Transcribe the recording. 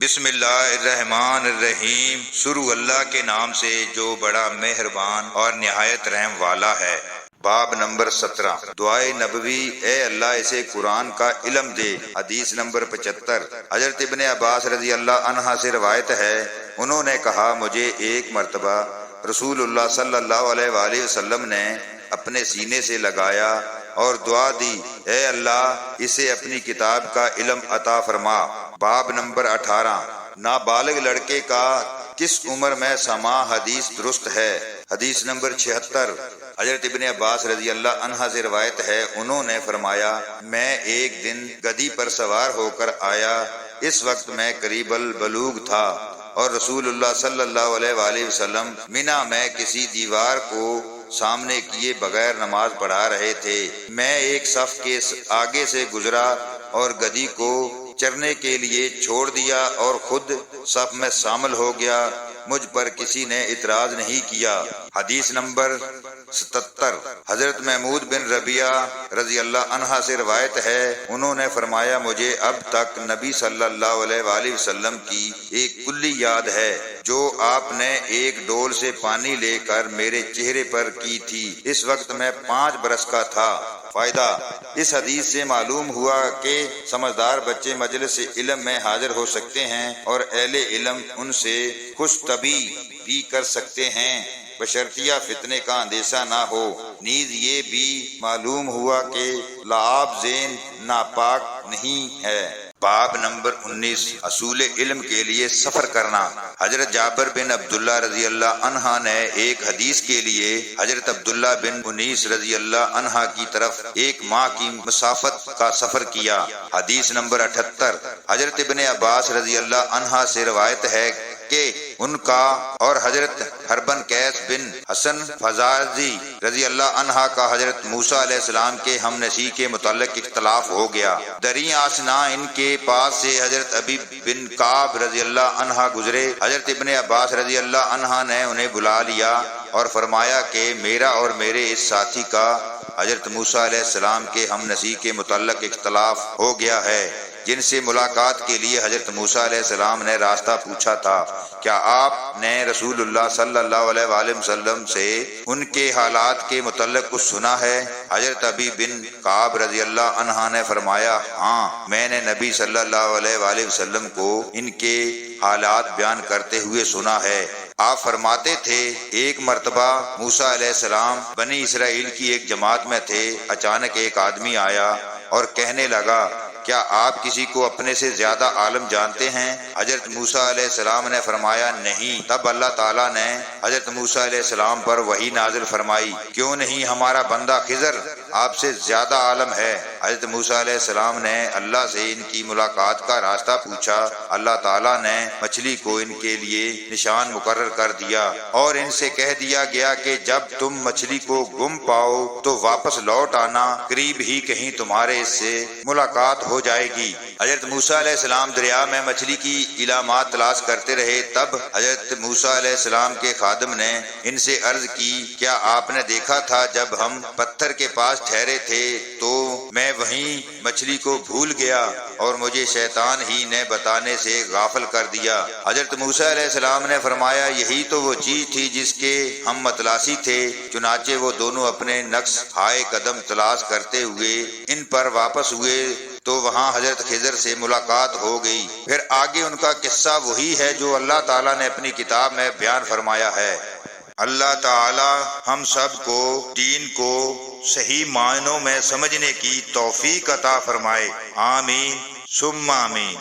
بسم اللہ الرحمن الرحیم، شروع اللہ کے نام سے جو بڑا مہربان اور نہایت رحم والا ہے۔ باب نمبر 17، دعائے نبوی۔ اے اللہ اسے قرآن کا علم دے۔ حدیث نمبر 75، حضرت ابن عباس رضی اللہ عنہ سے روایت ہے، انہوں نے کہا مجھے ایک مرتبہ رسول اللہ صلی اللہ علیہ وآلہ وسلم نے اپنے سینے سے لگایا اور دعا دی، اے اللہ اسے اپنی کتاب کا علم عطا فرما۔ باب نمبر 18، نابالغ لڑکے کا کس عمر میں سماع حدیث درست ہے۔ حدیث نمبر 76، حضرت ابن عباس رضی اللہ عنہ سے روایت ہے، انہوں نے فرمایا میں ایک دن گدی پر سوار ہو کر آیا، اس وقت میں قریب البلوغ تھا اور رسول اللہ صلی اللہ علیہ وآلہ وسلم منی میں کسی دیوار کو سامنے کیے بغیر نماز پڑھا رہے تھے۔ میں ایک صف کے آگے سے گزرا اور گدی کو چرنے کے لیے چھوڑ دیا اور خود صف میں شامل ہو گیا، مجھ پر کسی نے اعتراض نہیں کیا۔ حدیث نمبر 77، حضرت محمود بن ربیعہ رضی اللہ عنہ سے روایت ہے، انہوں نے فرمایا مجھے اب تک نبی صلی اللہ علیہ وآلہ وسلم کی ایک کلی یاد ہے جو آپ نے ایک ڈول سے پانی لے کر میرے چہرے پر کی تھی، اس وقت میں 5 برس کا تھا۔ فائدہ، اس حدیث سے معلوم ہوا کہ سمجھدار بچے مجلس علم میں حاضر ہو سکتے ہیں اور اہل علم ان سے خوش طبعی بھی کر سکتے ہیں، بشرطیہ فتنے کا اندیشہ نہ ہو۔ نیز یہ بھی معلوم ہوا کہ لعاب ذہن ناپاک نہیں ہے۔ باب نمبر 19، اصول علم کے لیے سفر کرنا۔ حضرت جابر بن عبداللہ رضی اللہ عنہ نے ایک حدیث کے لیے حضرت عبداللہ بن انیس رضی اللہ عنہ کی طرف 1 ماہ کی مسافت کا سفر کیا۔ حدیث نمبر 78، حضرت ابن عباس رضی اللہ عنہ سے روایت ہے کہ ان کا اور حضرت حربن قیس بن حسن فزازی رضی اللہ عنہ کا حضرت موسیٰ علیہ السلام کے ہم نشی کے متعلق اختلاف ہو گیا۔ دریں آسنا ان کے پاس سے حضرت ابی بن کعب رضی اللہ عنہ گزرے، حضرت ابن عباس رضی اللہ عنہ نے انہیں بلا لیا اور فرمایا کہ میرا اور میرے اس ساتھی کا حضرت موسیٰ علیہ السلام کے ہم نشی کے متعلق اختلاف ہو گیا ہے، جن سے ملاقات کے لیے حضرت موسیٰ علیہ السلام نے راستہ پوچھا تھا، کیا آپ نے رسول اللہ صلی اللہ علیہ وآلہ وسلم سے ان کے حالات کے متعلق کچھ سنا ہے؟ حضرت ابی بن کعب رضی اللہ عنہ نے فرمایا ہاں، میں نے نبی صلی اللہ علیہ وآلہ وسلم کو ان کے حالات بیان کرتے ہوئے سنا ہے۔ آپ فرماتے تھے ایک مرتبہ موسیٰ علیہ السلام بنی اسرائیل کی ایک جماعت میں تھے، اچانک ایک آدمی آیا اور کہنے لگا کیا آپ کسی کو اپنے سے زیادہ عالم جانتے ہیں؟ حضرت موسیٰ علیہ السلام نے فرمایا نہیں۔ تب اللہ تعالیٰ نے حضرت موسیٰ علیہ السلام پر وحی نازل فرمائی، کیوں نہیں ہمارا بندہ خضر آپ سے زیادہ عالم ہے۔ حضرت موسیٰ علیہ السلام نے اللہ سے ان کی ملاقات کا راستہ پوچھا، اللہ تعالیٰ نے مچھلی کو ان کے لیے نشان مقرر کر دیا اور ان سے کہہ دیا گیا کہ جب تم مچھلی کو گم پاؤ تو واپس لوٹ آنا، قریب ہی کہیں تمہارے اس سے ملاقات ہو جائے گی۔ حضرت موسیٰ علیہ السلام دریا میں مچھلی کی علامات تلاش کرتے رہے، تب حضرت موسیٰ علیہ السلام کے خادم نے ان سے عرض کی کیا آپ نے دیکھا تھا جب ہم پتھر کے پاس ٹھہرے تھے تو میں وہیں مچھلی کو بھول گیا اور مجھے شیطان ہی نے بتانے سے غافل کر دیا۔ حضرت موسیٰ علیہ السلام نے فرمایا یہی تو وہ چیز تھی جس کے ہم متلاشی تھے۔ چنانچہ وہ دونوں اپنے نقش ہائے قدم تلاش کرتے ہوئے ان پر واپس ہوئے تو وہاں حضرت خضر سے ملاقات ہو گئی۔ پھر آگے ان کا قصہ وہی ہے جو اللہ تعالیٰ نے اپنی کتاب میں بیان فرمایا ہے۔ اللہ تعالیٰ ہم سب کو دین کو صحیح معنوں میں سمجھنے کی توفیق عطا فرمائے، آمین ثم آمین۔